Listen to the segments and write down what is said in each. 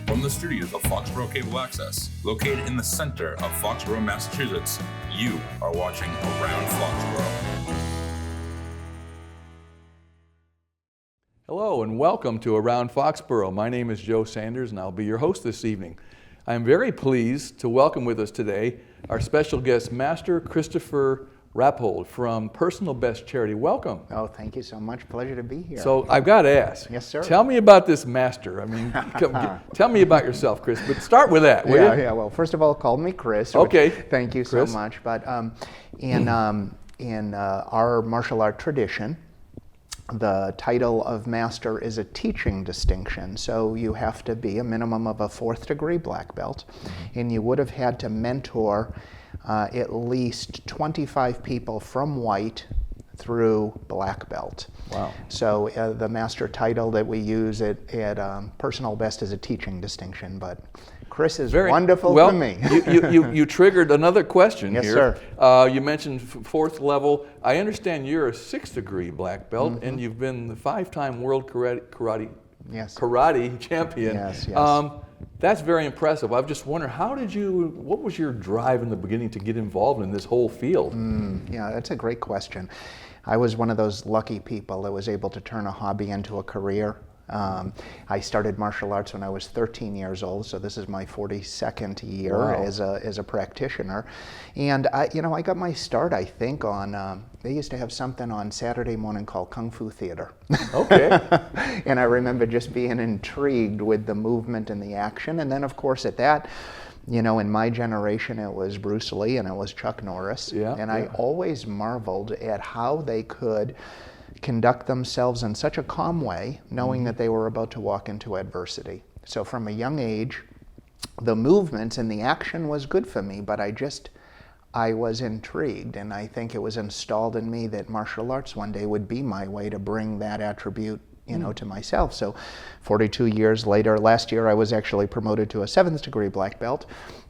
From the studios of Foxboro Cable Access, located in the center of Foxborough, Massachusetts, you are watching Around Foxborough. Hello and welcome to Around Foxborough. My name is Joe Sanders and I'll be your host this evening. I am very pleased to welcome with us today our special guest, Master Christopher Rappold from Personal Best Charity. Welcome. Oh, thank you so much. Pleasure to be here. So I've got to ask. Yes, sir. Tell me about this master. I mean, tell me about yourself, Chris. But start with that, will you? Yeah. Well, first of all, call me Chris. Okay. Thank you Chris. so much. But in our martial art tradition, the title of master is a teaching distinction. So you have to be a minimum of a 4th degree black belt, and you would have had to mentor at least 25 people from white through black belt. Wow. So the master title that we use at Personal Best is a teaching distinction, but Chris is wonderful to me. you triggered another question yes, here. Sir. You mentioned 4th level. I understand you're a 6th degree black belt, and you've been the 5-time world karate champion. Yes. That's very impressive. I've just wondered, what was your drive in the beginning to get involved in this whole field? Yeah, that's a great question. I was one of those lucky people that was able to turn a hobby into a career. I started martial arts when I was 13 years old, so this is my 42nd year Wow. as a practitioner. And I got my start, I think, on they used to have something on Saturday morning called Kung Fu Theater. Okay. And I remember just being intrigued with the movement and the action. And then, of course, at that, in my generation, it was Bruce Lee and it was Chuck Norris. I always marveled at how they could conduct themselves in such a calm way, knowing that they were about to walk into adversity. So from a young age, the movements and the action was good for me, but I was intrigued, and I think it was installed in me that martial arts one day would be my way to bring that attribute to myself. So 42 years later, last year I was actually promoted to a 7th degree black belt.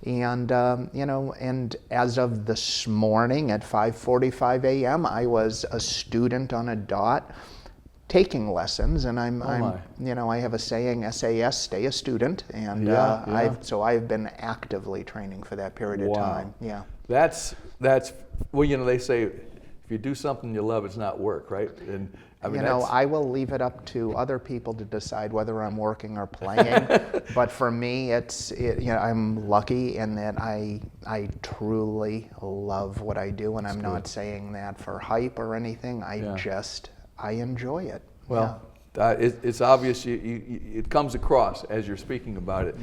And, and as of this morning at 5:45 a.m., I was a student on a dot taking lessons. And I have a saying, SAS, stay a student. And I've been actively training for that period of time. Yeah. That's they say, if you do something you love, it's not work, right? And I will leave it up to other people to decide whether I'm working or playing. But for me, I'm lucky in that I truly love what I do, and I'm not saying that for hype or anything. I enjoy it. Well, it's obvious. It comes across as you're speaking about it.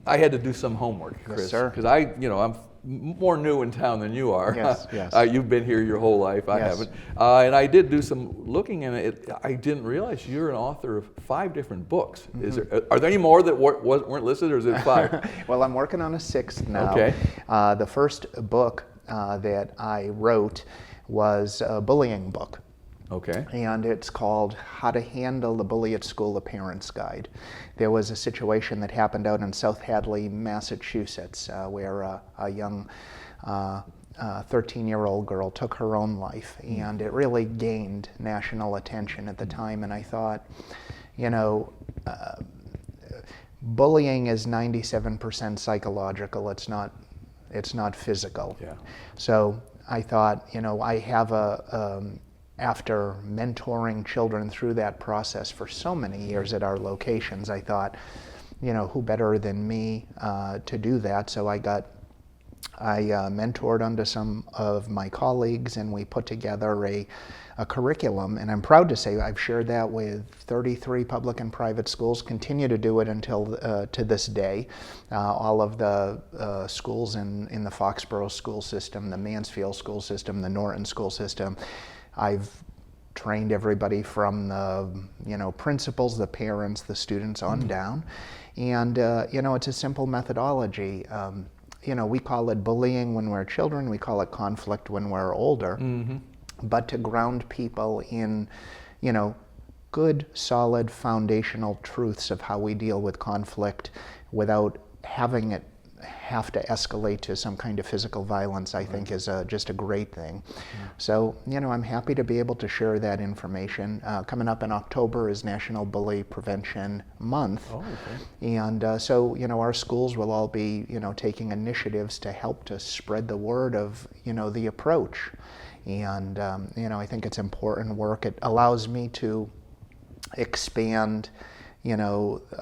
I had to do some homework, Chris, yes, sir. Because I'm more new in town than you are. Yes. You've been here your whole life. I haven't. And I did do some looking in it. I didn't realize you're an author of 5 different books. Are there any more that weren't listed, or is it 5? Well, I'm working on a 6th now. Okay. The first book that I wrote was a bullying book. Okay. And it's called How to Handle the Bully at School, a Parent's Guide. There was a situation that happened out in South Hadley, Massachusetts, where a young 13-year-old girl took her own life. And it really gained national attention at the time. And I thought, bullying is 97% psychological. It's not physical. Yeah. So I thought, I have after mentoring children through that process for so many years at our locations, I thought, who better than me to do that? So I mentored under some of my colleagues, and we put together a curriculum. And I'm proud to say I've shared that with 33 public and private schools, continue to do it until to this day. All of the schools in the Foxborough school system, the Mansfield school system, the Norton school system, I've trained everybody from the principals, the parents, the students on down. And it's a simple methodology. We call it bullying when we're children, we call it conflict when we're older. But to ground people in good, solid, foundational truths of how we deal with conflict without having it have to escalate to some kind of physical violence, I think is just a great thing. So, I'm happy to be able to share that information. Coming up in October is National Bully Prevention Month. Oh, okay. And so, our schools will all be, taking initiatives to help to spread the word of, the approach. And, I think it's important work. It allows me to expand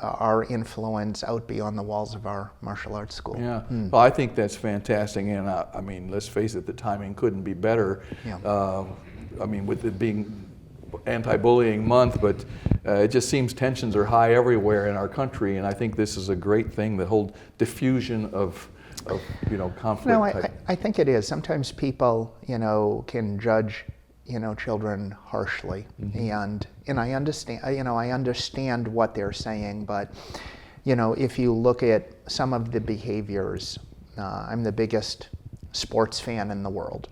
our influence out beyond the walls of our martial arts school. Yeah, well, I think that's fantastic, and I mean, let's face it, the timing couldn't be better. Yeah. I mean, with it being anti-bullying month, but it just seems tensions are high everywhere in our country, and I think this is a great thing, the whole diffusion of conflict. No, I think it is. Sometimes people, can judge children harshly, and I understand. I understand what they're saying, but if you look at some of the behaviors, I'm the biggest sports fan in the world,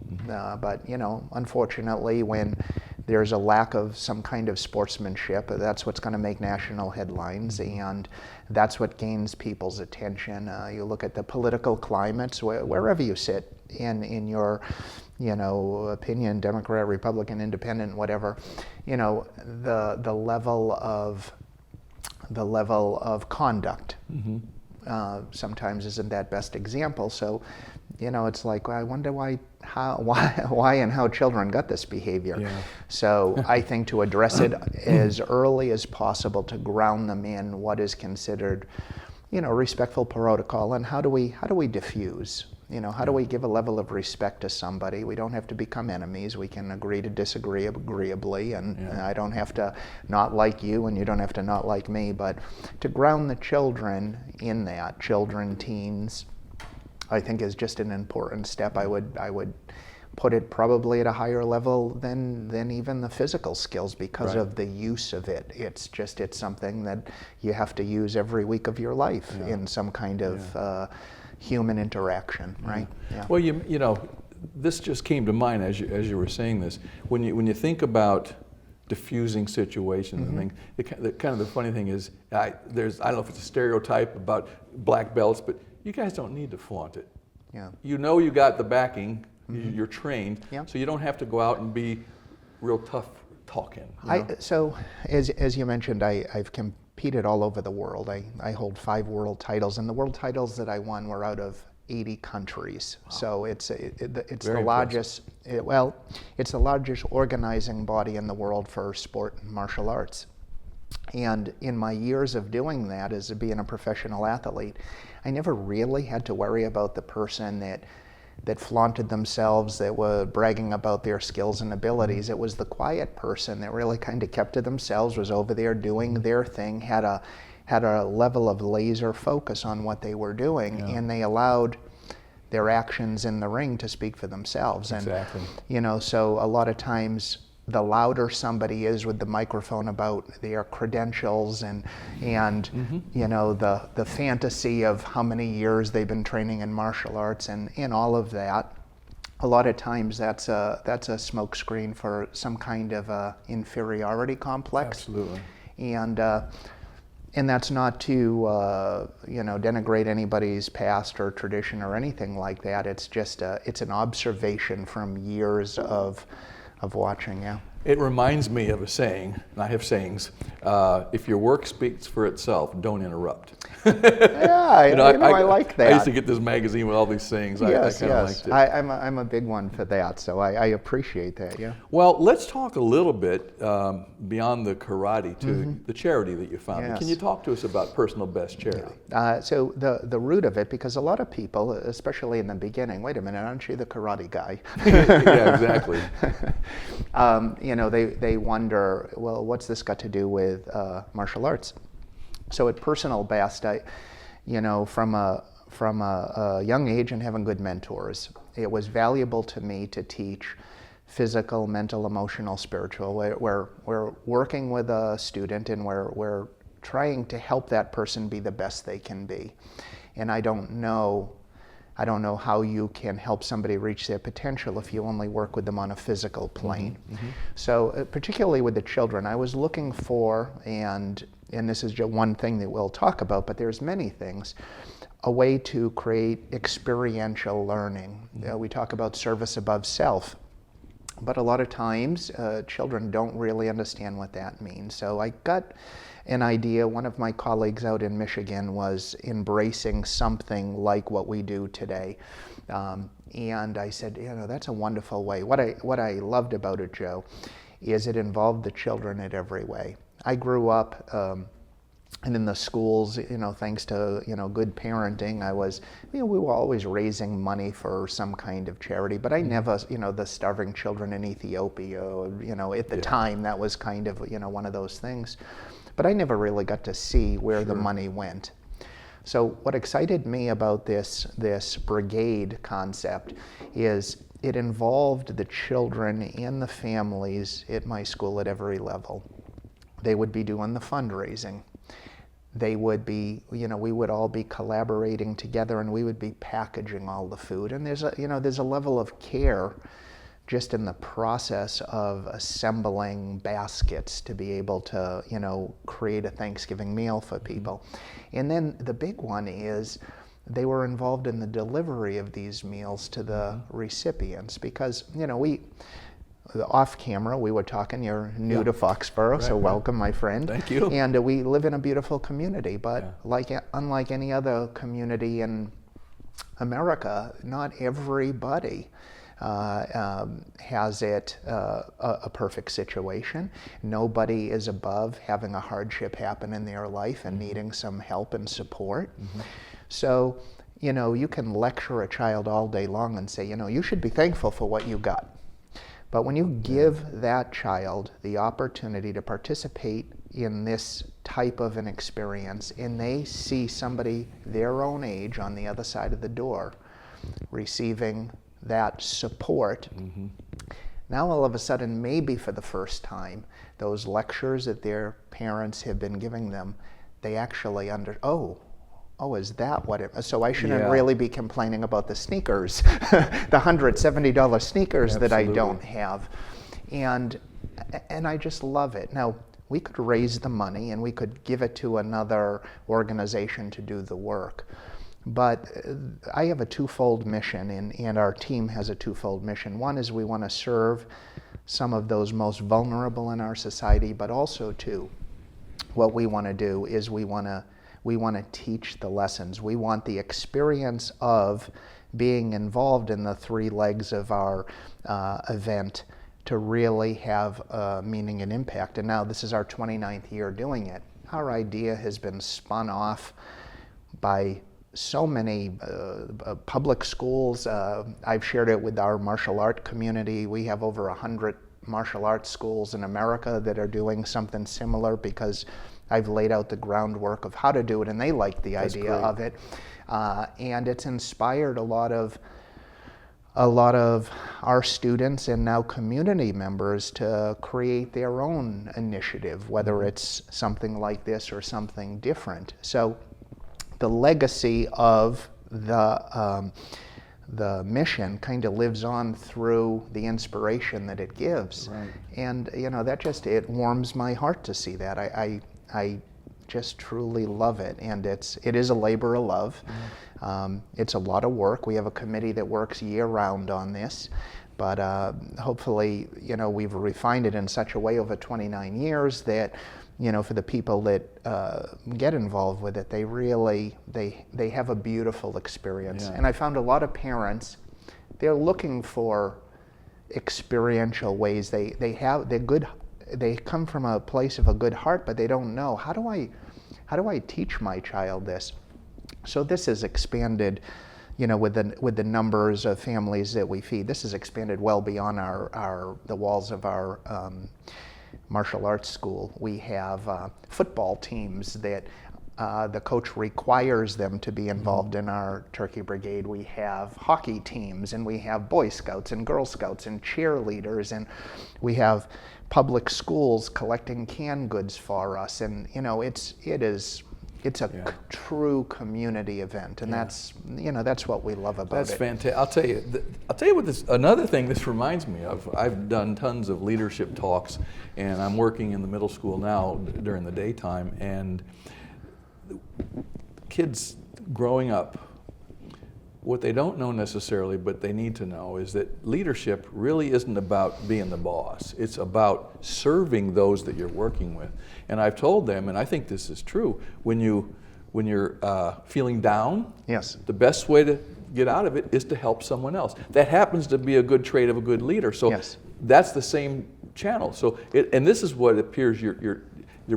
but unfortunately, when there's a lack of some kind of sportsmanship, that's what's going to make national headlines, and that's what gains people's attention. You look at the political climates, wherever you sit in your opinion, Democrat, Republican, Independent, whatever, the level of conduct sometimes isn't that best example. So, it's like, I wonder why and how children got this behavior. Yeah. So I think to address it as early as possible, to ground them in what is considered, respectful protocol, and how do we diffuse? How do we give a level of respect to somebody? We don't have to become enemies. We can agree to disagree agreeably, and I don't have to not like you, and you don't have to not like me. But to ground the children in that, teens, I think is just an important step. I would put it probably at a higher level than even the physical skills because of the use of it. It's something that you have to use every week of your life in some kind of human interaction, right? Yeah. Well, this just came to mind as you were saying this. When you think about diffusing situations and things, the funny thing is, I don't know if it's a stereotype about black belts, but you guys don't need to flaunt it. Yeah. You got the backing. You're trained, so you don't have to go out and be real tough talking. So as you mentioned, I've competed all over the world. I hold 5 world titles, and the world titles that I won were out of 80 countries. Wow. So it's the largest. It's the largest organizing body in the world for sport and martial arts. And in my years of doing that, as being a professional athlete, I never really had to worry about the person that flaunted themselves, that were bragging about their skills and abilities. It was the quiet person that really kind of kept to themselves, was over there doing their thing, had a level of laser focus on what they were doing, and they allowed their actions in the ring to speak for themselves. Exactly. And so a lot of times, the louder somebody is with the microphone about their credentials and the fantasy of how many years they've been training in martial arts and all of that, a lot of times that's a smokescreen for some kind of inferiority complex. Absolutely. And that's not to denigrate anybody's past or tradition or anything like that. It's just it's an observation from years of watching. It reminds me of a saying, and I have sayings, if your work speaks for itself, don't interrupt. I like that. I used to get this magazine with all these sayings. Yes, I kind of liked it. I'm a big one for that, so I appreciate that, yeah. Well, let's talk a little bit beyond the karate to the charity that you founded. Yes. Can you talk to us about Personal Best Charity? So the root of it, because a lot of people, especially in the beginning, wait a minute, aren't you the karate guy? Yeah, exactly. They wonder, well, what's this got to do with martial arts? So at Personal Best, from a young age and having good mentors, it was valuable to me to teach physical, mental, emotional, spiritual. We're working with a student, and we're trying to help that person be the best they can be. And I don't know how you can help somebody reach their potential if you only work with them on a physical plane. So particularly with the children, I was looking for, and this is just one thing that we'll talk about, but there's many things, a way to create experiential learning. We talk about service above self, but a lot of times children don't really understand what that means. So I got an idea. One of my colleagues out in Michigan was embracing something like what we do today. And I said, that's a wonderful way. What I loved about it, Joe, is it involved the children in every way. I grew up and in the schools, thanks to, good parenting, we were always raising money for some kind of charity, but I never, the starving children in Ethiopia, at the time that was kind of, one of those things. But I never really got to see where the money went. So what excited me about this brigade concept is it involved the children and the families at my school at every level. They would be doing the fundraising. They would be, we would all be collaborating together, and we would be packaging all the food. And there's a level of care just in the process of assembling baskets to be able to, create a Thanksgiving meal for people. And then the big one is they were involved in the delivery of these meals to the recipients, because, off camera, we were talking, you're new to Foxborough, so welcome, my friend. Thank you. And we live in a beautiful community, but unlike any other community in America, not everybody has it a perfect situation. Nobody is above having a hardship happen in their life and needing some help and support. So, you can lecture a child all day long and say, you should be thankful for what you got. But when you give that child the opportunity to participate in this type of an experience, and they see somebody their own age on the other side of the door receiving that support, now all of a sudden, maybe for the first time, those lectures that their parents have been giving them, they actually oh, is that what it is? So I shouldn't really be complaining about the sneakers, the $170 sneakers that I don't have. And I just love it. Now, we could raise the money and we could give it to another organization to do the work. But I have a twofold mission, and our team has a twofold mission. One is we want to serve some of those most vulnerable in our society, but also, too, what we want to do is we want to teach the lessons. We want the experience of being involved in the three legs of our event to really have meaning and impact. And now this is our 29th year doing it. Our idea has been spun off by so many public schools. I've shared it with our martial art community. We have over 100 martial arts schools in America that are doing something similar, because I've laid out the groundwork of how to do it, and they like the idea of it. And it's inspired a lot of our students and now community members to create their own initiative, whether it's something like this or something different. So the legacy of the mission kind of lives on through the inspiration that it gives. And that it warms my heart to see that. I just truly love it, and it is a labor of love. It's a lot of work. We have a committee that works year-round on this, but hopefully, we've refined it in such a way over 29 years that, for the people that get involved with it, they have a beautiful experience. And I found a lot of parents, they're looking for experiential ways. They're good. They come from a place of a good heart, but they don't know, how do I teach my child this? So this has expanded, with the numbers of families that we feed. This has expanded well beyond the walls of our martial arts school. We have football teams that the coach requires them to be involved in our Turkey Brigade. We have hockey teams, and we have Boy Scouts and Girl Scouts and cheerleaders, and we have public schools collecting canned goods for us. And it's a true community event, and that's what we love about it. That's fantastic. I'll tell you what another thing this reminds me of. I've done tons of leadership talks, and I'm working in the middle school now during the daytime, and kids growing up, what they don't know necessarily, but they need to know, is that leadership really isn't about being the boss. It's about serving those that you're working with. And I've told them, and I think this is true, when you're feeling down, yes, the best way to get out of it is to help someone else. That happens to be a good trait of a good leader. So yes, that's the same channel. So and this is what it appears you're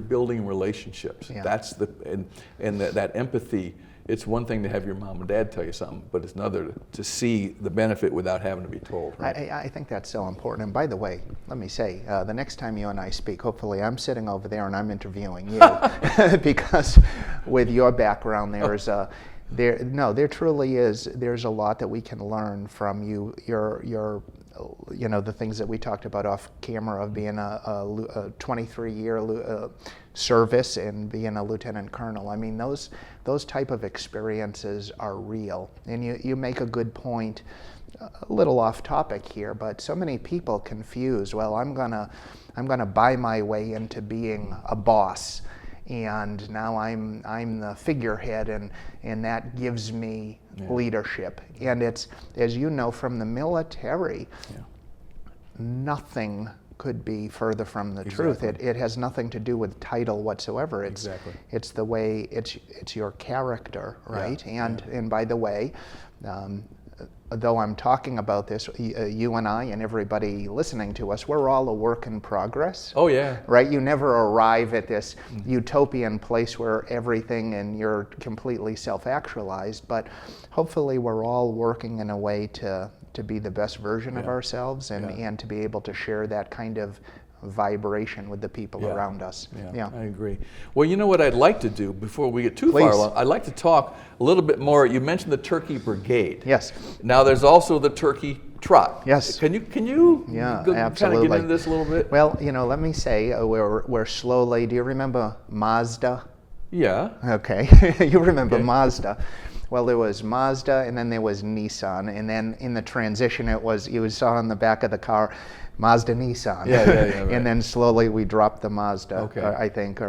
building relationships. Yeah. That's and that empathy. It's one thing to have your mom and dad tell you something, but it's another to see the benefit without having to be told. Right? I think that's so important. And by the way, let me say, the next time you and I speak, hopefully I'm sitting over there and I'm interviewing you, because with your background, there truly is. There's a lot that we can learn from you. Your the things that we talked about off camera of being a 23-year service and being a lieutenant colonel. I mean, those type of experiences are real. And you make a good point, a little off topic here, but so many people confuse, well, I'm gonna buy my way into being a boss, and now I'm the figurehead, and that gives me leadership. And it's, as you know from the military, nothing could be further from the truth. It has nothing to do with title whatsoever. It's the way, it's your character, right? And by the way, though I'm talking about this, you and I and everybody listening to us, we're all a work in progress. Oh yeah. Right? You never arrive at this utopian place where everything and you're completely self-actualized, but hopefully we're all working in a way to be the best version of ourselves and to be able to share that kind of vibration with the people around us. Yeah, I agree. Well, you know what I'd like to do before we get too far along? I'd like to talk a little bit more. You mentioned the Turkey Brigade. Yes. Now there's also the Turkey Trot. Yes. Can you absolutely. kind of get into this a little bit? Well, let me say we're slowly. Do you remember Mazda? Yeah. Okay. You remember Mazda. Well, there was Mazda, and then there was Nissan, and then in the transition, you saw on the back of the car, Mazda Nissan. Yeah, right. And then slowly we dropped the Mazda, I think,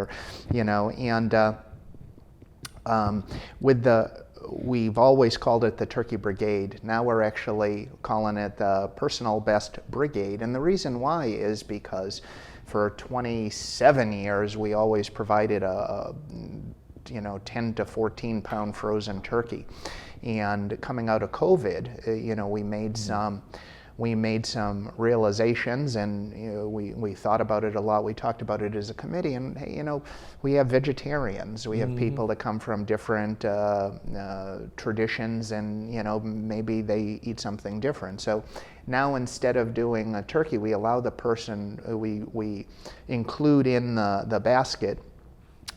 we've always called it the Turkey Brigade. Now we're actually calling it the Personal Best Brigade, and the reason why is because for 27 years we always provided a 10 to 14 pound frozen turkey. And coming out of COVID, we made some realizations, and we thought about it a lot. We talked about it as a committee, and we have vegetarians. We have people that come from different traditions, and maybe they eat something different. So now instead of doing a turkey, we allow the person, we include in the basket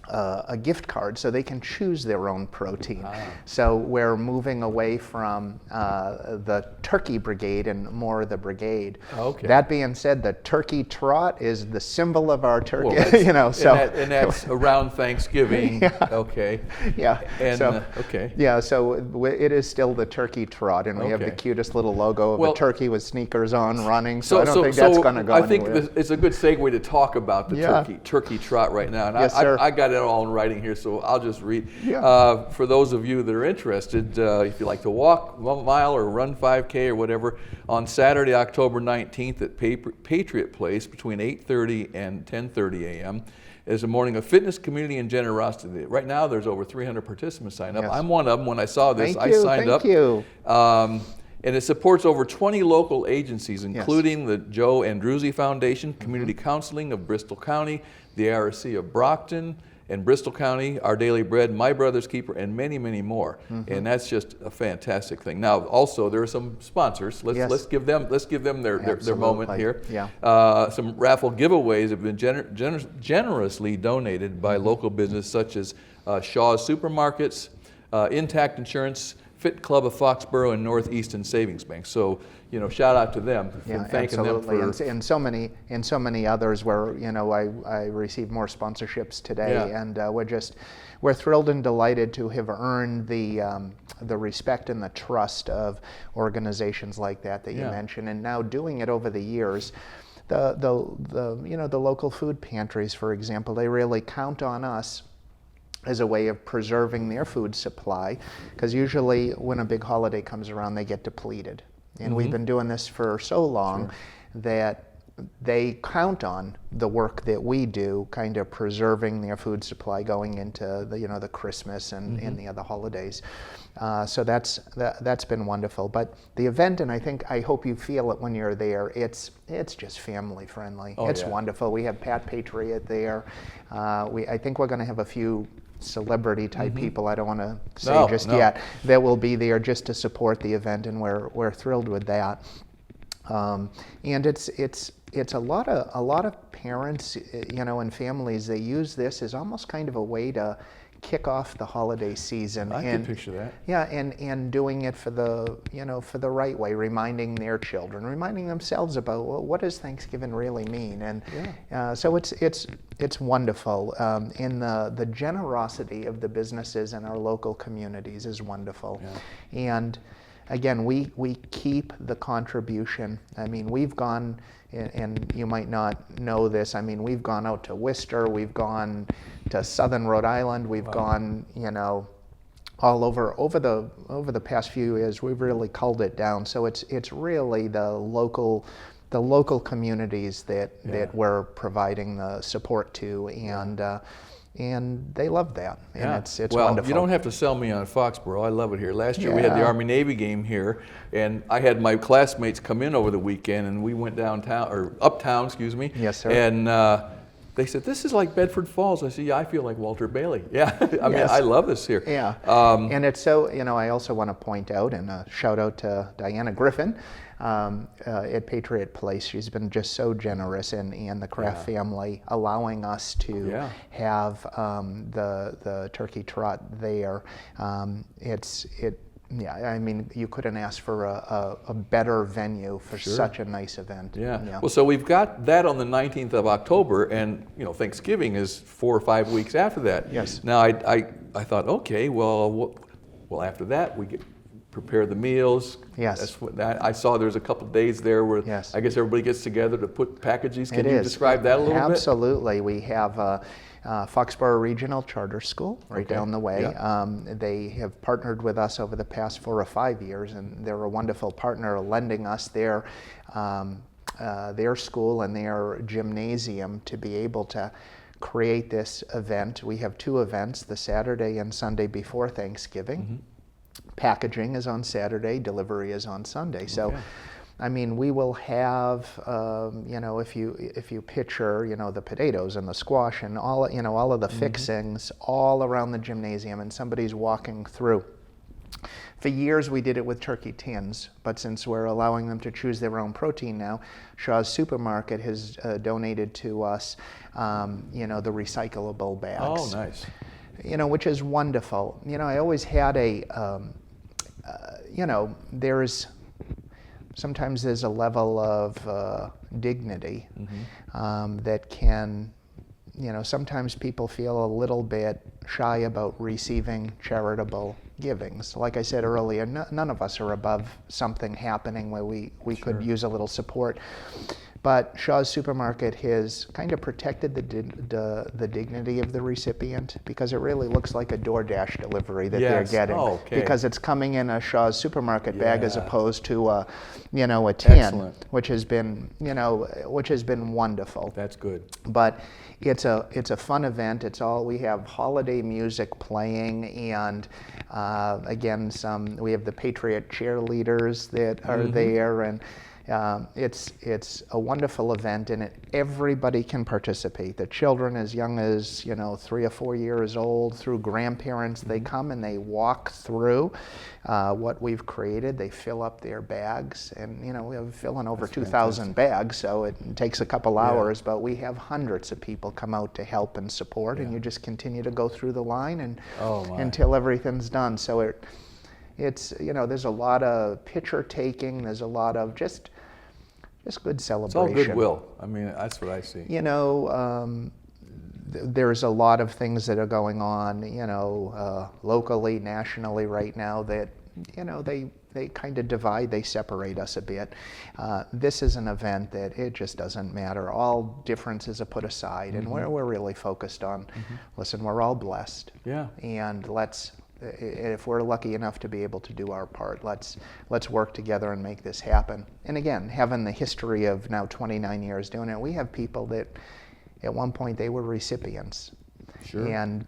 a gift card so they can choose their own protein. So we're moving away from the Turkey Brigade and more the brigade. Okay. That being said, the Turkey Trot is the symbol of our turkey. Well, and that's around Thanksgiving. Okay. Yeah. And, so it is still the Turkey Trot, and we have the cutest little logo of a turkey with sneakers on running. So I don't think that's going to go anywhere. I think it's a good segue to talk about the Turkey Trot right now. And I got it all in writing here, so I'll just read. For those of you that are interested, if you like to walk 1 mile or run 5K or whatever, on Saturday, October 19th at Patriot Place between 8:30 and 10:30 a.m. is a morning of fitness, community, and generosity. Right now, there's over 300 participants signed up. I'm one of them. When I saw this, I signed up. Thank you. And it supports over 20 local agencies, including the Joe Andruzzi Foundation, Community Counseling of Bristol County, the RSC of Brockton, and Bristol County, Our Daily Bread, My Brother's Keeper, and many, many more. And that's just a fantastic thing. Now, also there are some sponsors. Let's give them their moment here. Some raffle giveaways have been generously donated by local business such as Shaw's Supermarkets, Intact Insurance, Fit Club of Foxborough, and Northeastern Savings Bank. So, shout out to them for thanking them for and so many others where I received more sponsorships today, and we're thrilled and delighted to have earned the respect and the trust of organizations like that you mentioned, and now doing it over the years. The local food pantries, for example, they really count on us as a way of preserving their food supply, because usually when a big holiday comes around, they get depleted. And we've been doing this for so long that they count on the work that we do, kind of preserving their food supply going into the Christmas and the other holidays. So that's been wonderful. But the event, and I hope you feel it when you're there, it's just family friendly. It's wonderful. We have Pat Patriot there. I think we're going to have a few celebrity type people, I don't want to say yet, that will be there just to support the event, and we're thrilled with that. And it's a lot of parents, and families, they use this as almost kind of a way to kick off the holiday season. I can picture that. Yeah, and doing it for the right way, reminding their children, reminding themselves about, well, what does Thanksgiving really mean? And so it's wonderful. And the generosity of the businesses in our local communities is wonderful. Yeah. And again, we keep the contribution. I mean, we've gone, and you might not know this, I mean, we've gone out to Worcester, we've gone to Southern Rhode Island, we've gone, all over the past few years, we've really culled it down. So it's really the local communities that we're providing the support to, and they love that, and it's wonderful. You don't have to sell me on Foxborough. I love it here. Last year we had the Army-Navy game here, and I had my classmates come in over the weekend, and we went uptown, excuse me. Yes, sir. And they said, "This is like Bedford Falls." I said, "Yeah, I feel like Walter Bailey." Yeah, I mean, I love this here. Yeah, and it's so, I also want to point out, and shout out to Diana Griffin, at Patriot Place. She's been just so generous, and the Kraft family allowing us to have the turkey trot there. I mean, you couldn't ask for a better venue for such a nice event. Yeah. Well, so we've got that on the 19th of October, and Thanksgiving is 4 or 5 weeks after that. Yes. Now I thought, okay, well after that we prepare the meals. Yes. That's what I saw. There's a couple days there where I guess everybody gets together to put packages. Can you describe that a little bit? Absolutely. We have Foxborough Regional Charter School right down the way. They have partnered with us over the past 4 or 5 years, and they're a wonderful partner, lending us their school and their gymnasium to be able to create this event. We have 2 events, the Saturday and Sunday before Thanksgiving. Packaging is on Saturday, delivery is on Sunday. So, I mean, we will have, if you picture, the potatoes and the squash and all of the fixings all around the gymnasium, and somebody's walking through. For years we did it with turkey tins, but since we're allowing them to choose their own protein now, Shaw's Supermarket has donated to us, the recyclable bags. Oh, nice. Which is wonderful. I always had sometimes there's a level of dignity that can, sometimes people feel a little bit shy about receiving charitable givings. Like I said earlier, none of us are above something happening where we could use a little support. But Shaw's Supermarket has kind of protected the dignity of the recipient, because it really looks like a DoorDash delivery that they're getting, because it's coming in a Shaw's Supermarket bag as opposed to a tin, which has been wonderful. That's good. But it's a fun event. We have holiday music playing, and again, we have the Patriot cheerleaders that are there, and it's a wonderful event, and everybody can participate. The children as young as 3 or 4 years old, through grandparents, they come and they walk through what we've created. They fill up their bags, and we're filling over 2,000 bags, so it takes a couple hours, but we have hundreds of people come out to help and support, and you just continue to go through the line and until everything's done. So it's there's a lot of picture taking, there's a lot of just good celebration. It's all goodwill. I mean, that's what I see. There's a lot of things that are going on, locally, nationally right now that they kind of divide, they separate us a bit. This is an event that it just doesn't matter. All differences are put aside, and we're really focused on, listen, we're all blessed. Yeah. And if we're lucky enough to be able to do our part, let's work together and make this happen. And again, having the history of now 29 years doing it, we have people that at one point they were recipients. Sure. And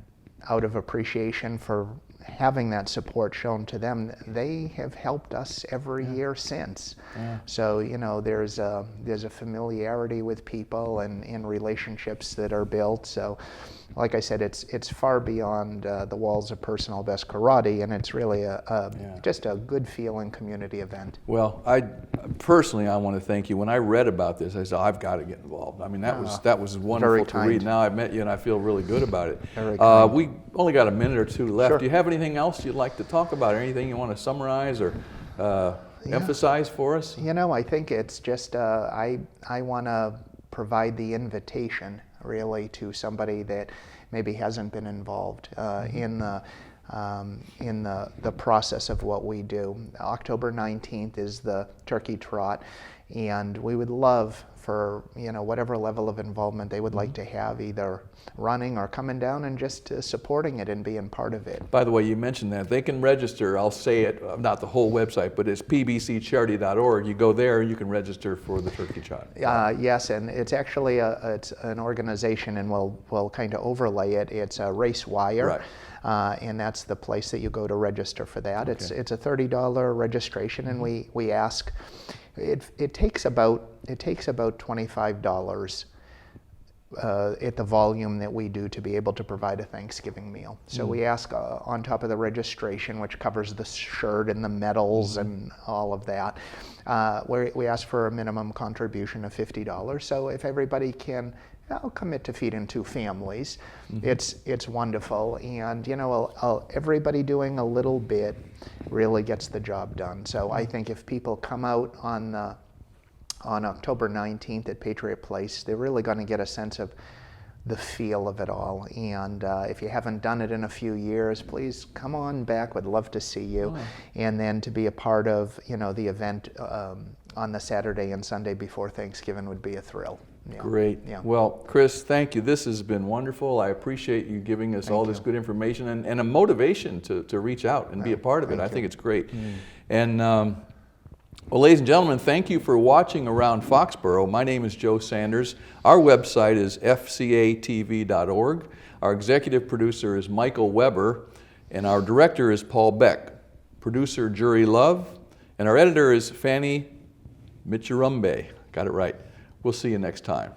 out of appreciation for having that support shown to them, they have helped us every year since. Yeah. So there's a familiarity with people and relationships that are built. So, like I said, it's far beyond the walls of personal best karate, and it's really just a good feeling community event. Well, I want to thank you. When I read about this, I said, I've got to get involved. I mean, that was wonderful to read. Now I've met you, and I feel really good about it. Very kind. We only got a minute or two left. Sure. Do you have anything else you'd like to talk about, or anything you want to summarize or emphasize for us? I think it's just I want to provide the invitation really to somebody that maybe hasn't been involved in the process of what we do. October 19th is the Turkey Trot, and we would love for whatever level of involvement they would like to have, either running or coming down and just supporting it and being part of it. By the way, you mentioned that. They can register, I'll say it, not the whole website, but it's pbccharity.org. You go there, you can register for the Turkey Trot. Yes, and it's actually it's an organization, and we'll kind of overlay it. It's a Race Wire. Right. And that's the place that you go to register for that. Okay. It's a $30 registration, and we ask. It takes about $25 at the volume that we do to be able to provide a Thanksgiving meal. So we ask on top of the registration, which covers the shirt and the medals and all of that, we ask for a minimum contribution of $50. So if everybody can commit to feeding 2 families, it's wonderful. And everybody doing a little bit really gets the job done. So I think if people come out on October 19th at Patriot Place, they're really going to get a sense of the feel of it all. And if you haven't done it in a few years, please come on back. We'd love to see you. Oh. And then to be a part of the event on the Saturday and Sunday before Thanksgiving would be a thrill. Yeah. Great. Yeah. Well, Chris, thank you. This has been wonderful. I appreciate you giving us all this good information and a motivation to reach out and be a part of it. I think it's great. And well, ladies and gentlemen, thank you for watching Around Foxborough. My name is Joe Sanders. Our website is fcatv.org. Our executive producer is Michael Weber, and our director is Paul Beck. Producer Jury Love, and our editor is Fanny Michirumbe. Got it right. We'll see you next time.